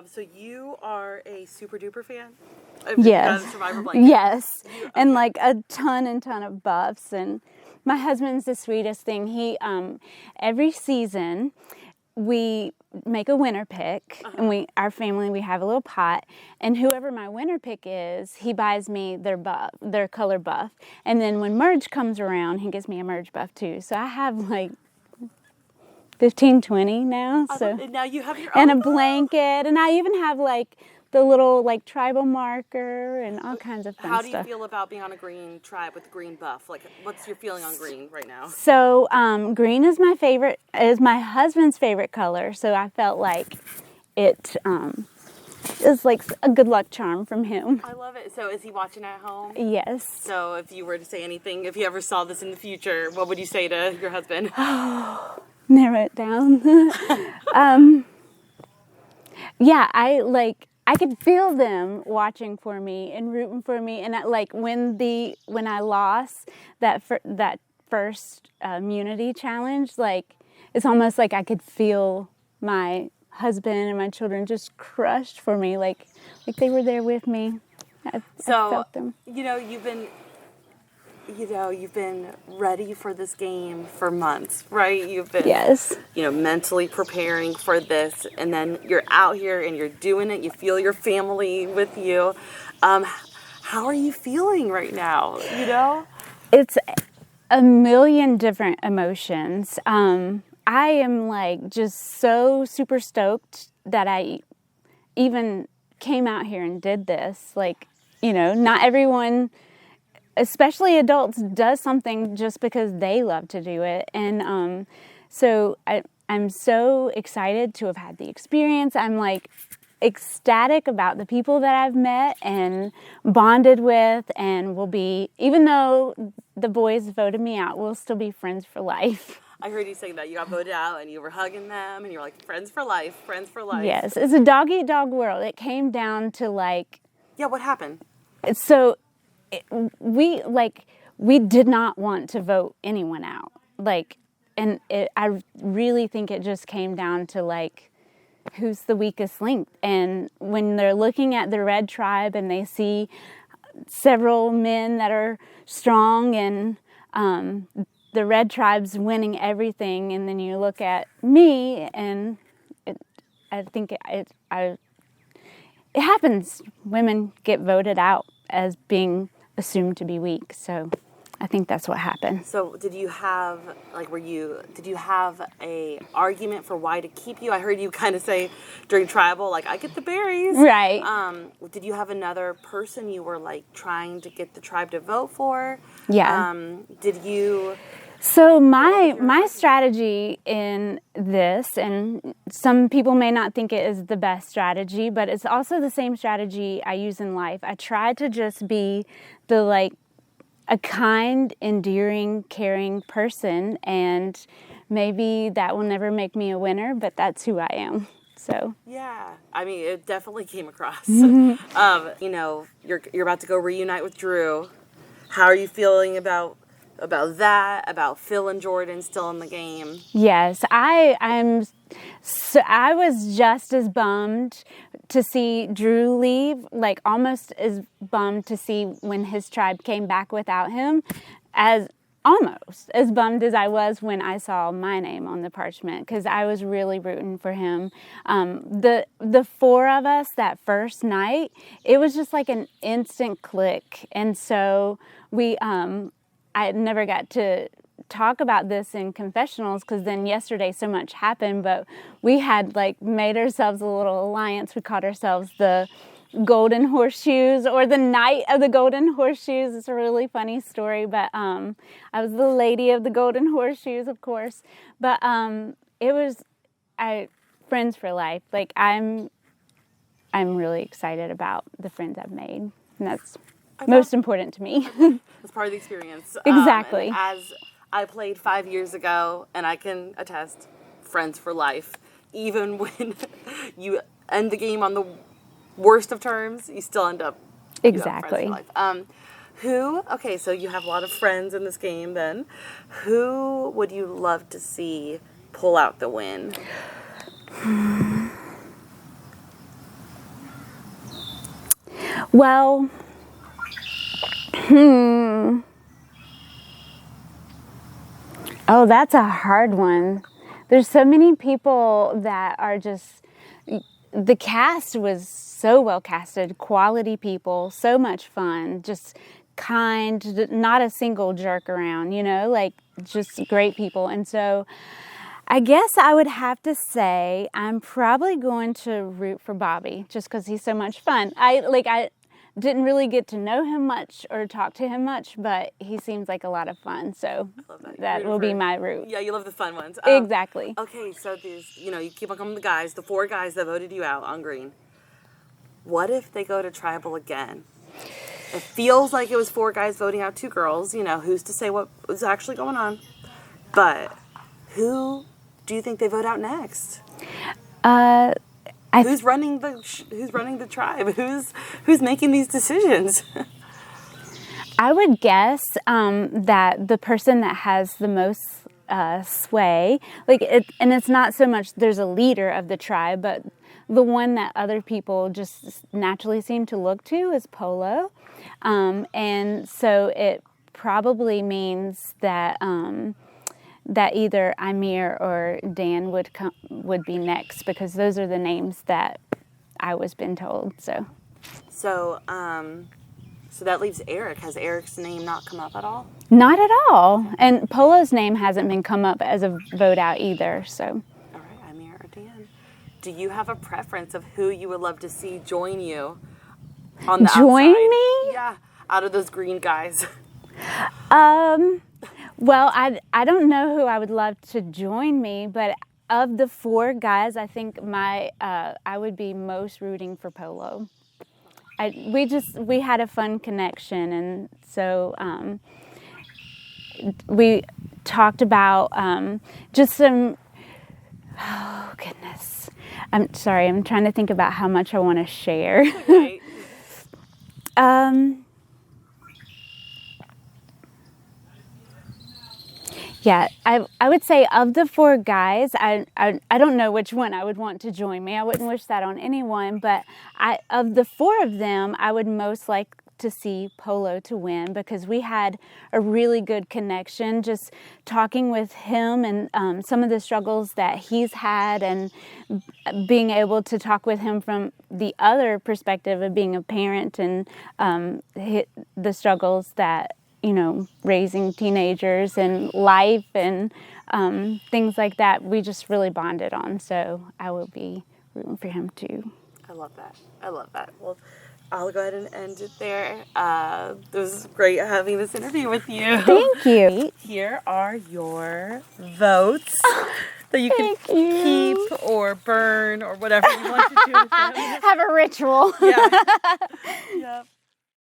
So you are a super duper fan of Yes. Survivor Blanket? Yes. Okay. And like a ton of buffs. And my husband's the sweetest thing. He, every season we make a winner pick, and our family, we have a little pot, and whoever my winner pick is, he buys me their color buff. And then when merge comes around, he gives me a merge buff too. So I have like 15, 20 now. And now you have your own and a blanket, and I even have like the little like tribal marker and all kinds of fun How do you stuff. feel about being on a green tribe with green buff? Like, what's your feeling on green right now? So green is my favorite, is my husband's favorite color. So I felt like it is like a good luck charm from him. I love it. So is he watching at home? Yes. So if you were to say anything, if you ever saw this in the future, what would you say to your husband? Narrow it down. Yeah, I could feel them watching for me and rooting for me. And like when I lost that first immunity challenge, like it's almost like I could feel my husband and my children just crushed for me, like they were there with me. I felt them. You've been ready for this game for months, right? You've been, Yes. Mentally preparing for this, and then you're out here and you're doing it. You feel your family with you. How are you feeling right now? It's a million different emotions. I am like just so super stoked that I even came out here and did this. Like, not everyone, especially adults, does something just because they love to do it. And so I'm so excited to have had the experience. I'm like ecstatic about the people that I've met and bonded with, and will be, even though the boys voted me out, we'll still be friends for life. I heard you saying that you got voted out and you were hugging them and you're like, friends for life, friends for life. Yes, it's a dog-eat-dog world. It came down to like... Yeah, what happened? So we did not want to vote anyone out. I really think it just came down to like, who's the weakest link? And when they're looking at the red tribe and they see several men that are strong and the red tribe's winning everything, and then you look at me and I think it happens. Women get voted out as being assumed to be weak. So I think that's what happened. So did you have a argument for why to keep you? I heard you kind of say during tribal, like, I get the berries. Right. Did you have another person you were like trying to get the tribe to vote for? Yeah. Did you... So my strategy in this, and some people may not think it is the best strategy, but it's also the same strategy I use in life. I try to just be a kind, endearing, caring person, and maybe that will never make me a winner, but that's who I am. So yeah, I mean, it definitely came across. Mm-hmm. You're about to go reunite with Drew. How are you feeling about that, about Phil and Jordan still in the game? Yes, I was just as bummed to see Drew leave, like almost as bummed to see when his tribe came back without him, almost as bummed as I was when I saw my name on the parchment, because I was really rooting for him. The four of us that first night, it was just like an instant click, and so I never got to talk about this in confessionals because then yesterday so much happened, but we had like made ourselves a little alliance. We called ourselves the Golden Horseshoes, or the Knight of the Golden Horseshoes. It's a really funny story, but I was the Lady of the Golden Horseshoes, of course. But it was friends for life. Like I'm really excited about the friends I've made, and that's most important to me. It's part of the experience. Exactly. As I played 5 years ago, and I can attest, friends for life. Even when you end the game on the worst of terms, you still end up Exactly. friends for life. So you have a lot of friends in this game then. Who would you love to see pull out the win? Well, oh, that's a hard one. There's so many people that are just, the cast was so well casted, quality people, so much fun, just kind, not a single jerk around, like just great people. And so I guess I would have to say I'm probably going to root for Bobby just because he's so much fun. I didn't really get to know him much or talk to him much, but he seems like a lot of fun. So that will be my root. Yeah, you love the fun ones. Exactly. Okay, so these, you keep on coming to the guys, the 4 guys that voted you out on green. What if they go to tribal again? It feels like it was 4 guys voting out 2 girls. Who's to say what was actually going on? But who do you think they vote out next? Who's running the tribe? Who's making these decisions? I would guess that the person that has the most sway, and it's not so much there's a leader of the tribe, but the one that other people just naturally seem to look to is Polo, and so it probably means that that either Amir or Dan would be next, because those are the names that I was been told. So that leaves Eric. Has Eric's name not come up at all? Not at all. And Polo's name hasn't been come up as a vote out either. So. All right, Amir or Dan. Do you have a preference of who you would love to see join you on the outside? Join me? Yeah, out of those green guys. Well, I don't know who I would love to join me, but of the 4 guys, I think I would be most rooting for Polo. We had a fun connection, and so we talked about just some. Oh goodness, I'm sorry. I'm trying to think about how much I want to share. Right. Yeah, I would say of the 4 guys, I don't know which one I would want to join me. I wouldn't wish that on anyone, but of the 4 of them, I would most like to see Polo to win, because we had a really good connection just talking with him and some of the struggles that he's had, and being able to talk with him from the other perspective of being a parent and the struggles that raising teenagers and life and things like that, we just really bonded on. So I will be rooting for him too. I love that. Well, I'll go ahead and end it there. It was great having this interview with you. Thank you. Here are your votes that you can keep or burn or whatever you want to do with them. Have a ritual. Yeah. Yep.